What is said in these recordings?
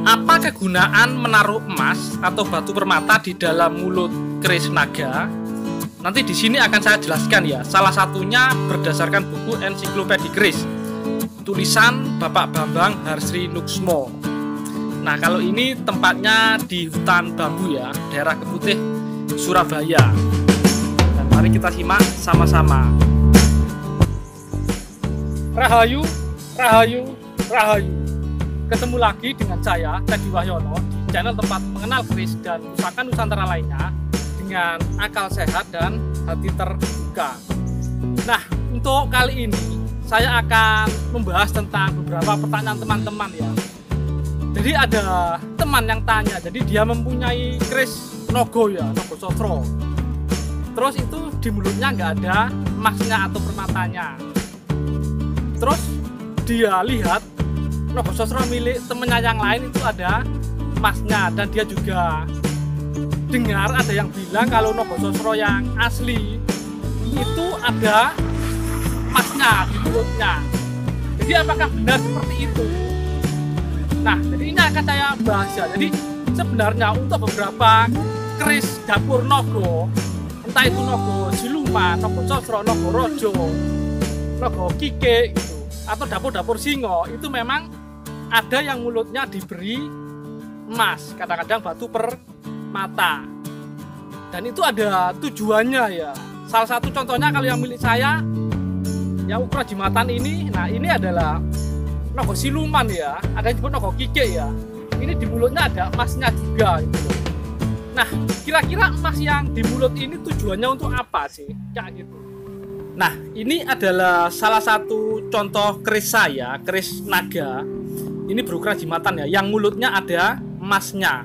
Apa kegunaan menaruh emas atau batu permata di dalam mulut keris naga? Nanti di sini akan saya jelaskan ya. Salah satunya berdasarkan buku Ensiklopedia Keris, tulisan Bapak Bambang Harsri Nuksmo. Nah, kalau ini tempatnya di hutan bambu ya, daerah Keputih, Surabaya. Dan mari kita simak sama-sama. Rahayu, Rahayu, Rahayu. Ketemu lagi dengan saya, Teddy Wahyono, di channel tempat mengenal keris dan pusaka Nusantara lainnya dengan akal sehat dan hati terbuka. Nah, untuk kali ini saya akan membahas tentang beberapa pertanyaan teman-teman ya. Jadi ada teman yang tanya, jadi dia mempunyai keris Nogo ya, Nogo Sosro. Terus itu di mulutnya nggak ada emasnya atau permatanya. Terus dia lihat Nogo Sosro milik temennya yang lain itu ada emasnya, dan dia juga dengar ada yang bilang kalau Nogo Sosro yang asli itu ada emasnya di mulutnya. Jadi apakah benar seperti itu? Nah, jadi ini akan saya bahas ya. Jadi sebenarnya untuk beberapa keris dapur Nogo, entah itu Nogo Siluman, Nogo Sosro, Nogo Rojo, Nogo Kike gitu, atau dapur-dapur Singo, itu memang ada yang mulutnya diberi emas, kadang-kadang batu permata. Dan itu ada tujuannya ya. Salah satu contohnya kalau yang milik saya, yang ukuran jimatan ini, nah ini adalah Nogo Siluman ya, ada yang disebut Nogo Kike ya. Ini di mulutnya ada emasnya juga gitu. Nah, kira-kira emas yang di mulut ini tujuannya untuk apa sih? Kayak gitu. Nah, ini adalah salah satu contoh keris saya, keris naga. Ini berukuran jimatan ya, yang mulutnya ada emasnya.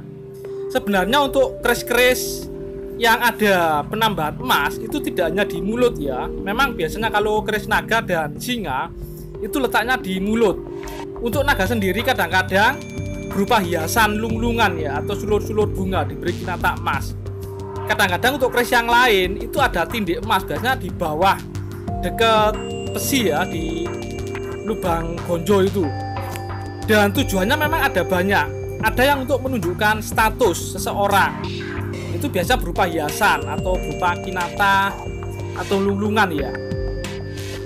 Sebenarnya untuk keris-keris yang ada penambahan emas itu tidak hanya di mulut ya. Memang biasanya kalau keris naga dan singa itu letaknya di mulut. Untuk naga sendiri kadang-kadang berupa hiasan lunglungan ya, atau sulur-sulur bunga diberi kinata emas. Kadang-kadang untuk keris yang lain itu ada tindik emas, biasanya di bawah dekat besi ya, di lubang gonjo itu. Dan tujuannya memang ada banyak. Ada yang untuk menunjukkan status seseorang, itu biasa berupa hiasan atau berupa kinata atau lunglungan ya.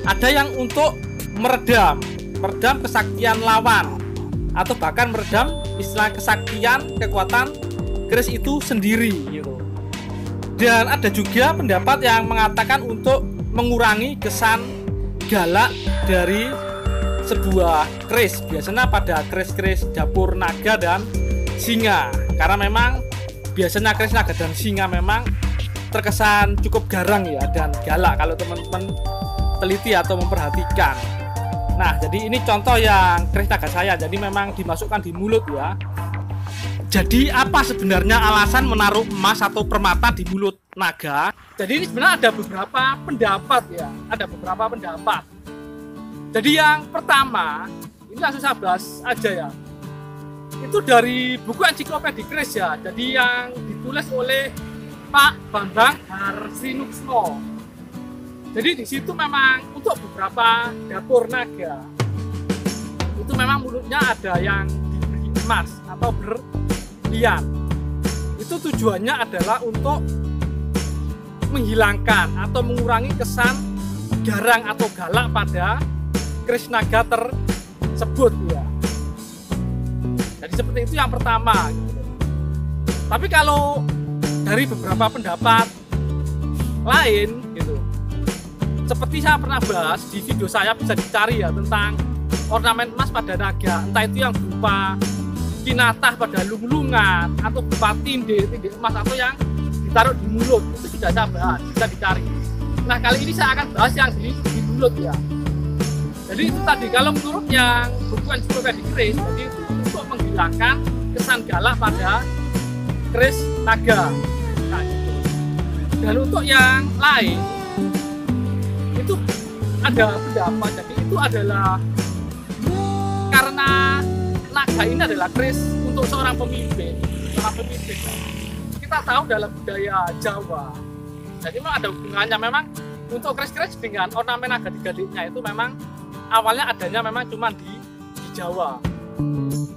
Ada yang untuk meredam kesaktian lawan, atau bahkan meredam istilah kesaktian kekuatan keris itu sendiri gitu. Dan ada juga pendapat yang mengatakan untuk mengurangi kesan galak dari sebuah keris, biasanya pada keris-keris dapur naga dan singa, karena memang biasanya keris naga dan singa memang terkesan cukup garang ya dan galak kalau teman-teman teliti atau memperhatikan. Nah, jadi ini contoh yang keris naga saya, jadi memang dimasukkan di mulut ya. Jadi apa sebenarnya alasan menaruh emas atau permata di mulut naga? Jadi ini sebenarnya ada beberapa pendapat ya, ada beberapa pendapat. Jadi yang pertama, ini langsung saya bahas aja ya. Itu dari buku Ensiklopedia Keris ya. Jadi yang ditulis oleh Pak Bambang Harsri Nuksmo. Jadi di situ memang untuk beberapa dapur naga itu memang mulutnya ada yang diberi emas atau berlian. Itu tujuannya adalah untuk menghilangkan atau mengurangi kesan garang atau galak pada keris naga tersebut ya. Jadi seperti itu yang pertama gitu. Tapi kalau dari beberapa pendapat lain gitu, seperti saya pernah bahas di video saya, bisa dicari ya, tentang ornamen emas pada naga, entah itu yang berupa kinatah pada lunglungan atau berupa tindik emas atau yang ditaruh di mulut, itu sudah saya bahas, bisa dicari. Nah, kali ini saya akan bahas yang di mulut ya. Jadi itu tadi, kalau menurut yang buku Ensiklopedia Keris, jadi itu untuk menghilangkan kesan galak pada keris naga. Nah, gitu. Dan untuk yang lain itu ada pendapat, jadi itu adalah karena naga ini adalah keris untuk seorang pemimpin. Kita tahu dalam budaya Jawa, jadi memang ada hubungannya memang untuk keris-keris dengan ornamen naga di gadingnya itu memang awalnya adanya memang cuma di Jawa.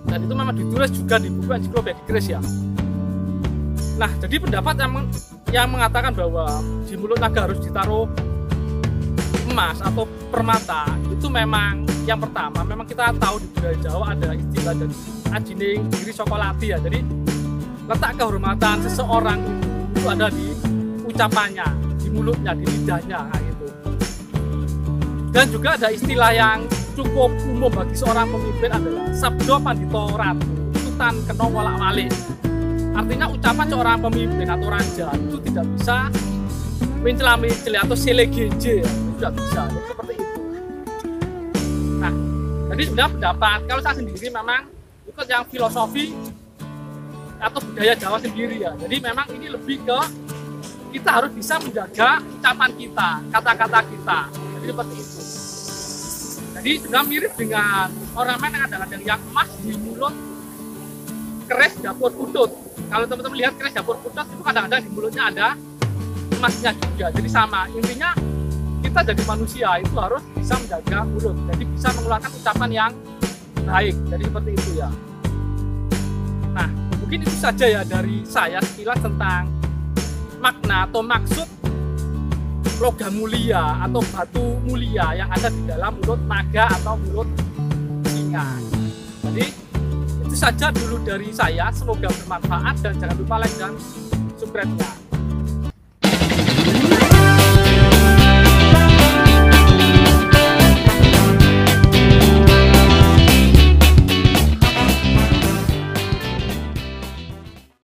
Dan itu memang ditulis juga di buku Ensiklopedia Keris ya. Nah, jadi pendapat yang mengatakan bahwa di mulut naga harus ditaruh emas atau permata, itu memang yang pertama, memang kita tahu di budaya Jawa ada istilah dari ajining diri sokolati ya. Jadi letak kehormatan seseorang itu ada di ucapannya, di mulutnya, di lidahnya gitu. Dan juga ada istilah yang cukup umum bagi seorang pemimpin adalah sabdo pandito ratu tutan kena walak walik. Artinya ucapan seorang pemimpin atau raja itu tidak bisa mencela-mencela atau selegeje, itu tidak bisa, jadi seperti itu. Nah, jadi sebenarnya pendapat kalau saya sendiri memang ikut yang filosofi atau budaya Jawa sendiri ya. Jadi memang ini lebih ke kita harus bisa menjaga ucapan kita, kata-kata kita. Jadi seperti itu. Jadi sudah mirip dengan ornamen yang ada yang emas di mulut keris dapur putut. Kalau teman-teman lihat keris dapur putut itu kadang-kadang di mulutnya ada emasnya juga. Jadi sama, intinya kita jadi manusia itu harus bisa menjaga mulut. Jadi bisa mengeluarkan ucapan yang baik. Jadi seperti itu ya. Nah, mungkin itu saja ya dari saya sekilas tentang makna atau maksud logam mulia atau batu mulia yang ada di dalam mulut naga atau mulut singa. Jadi itu saja dulu dari saya, semoga bermanfaat dan jangan lupa like dan subscribe-nya.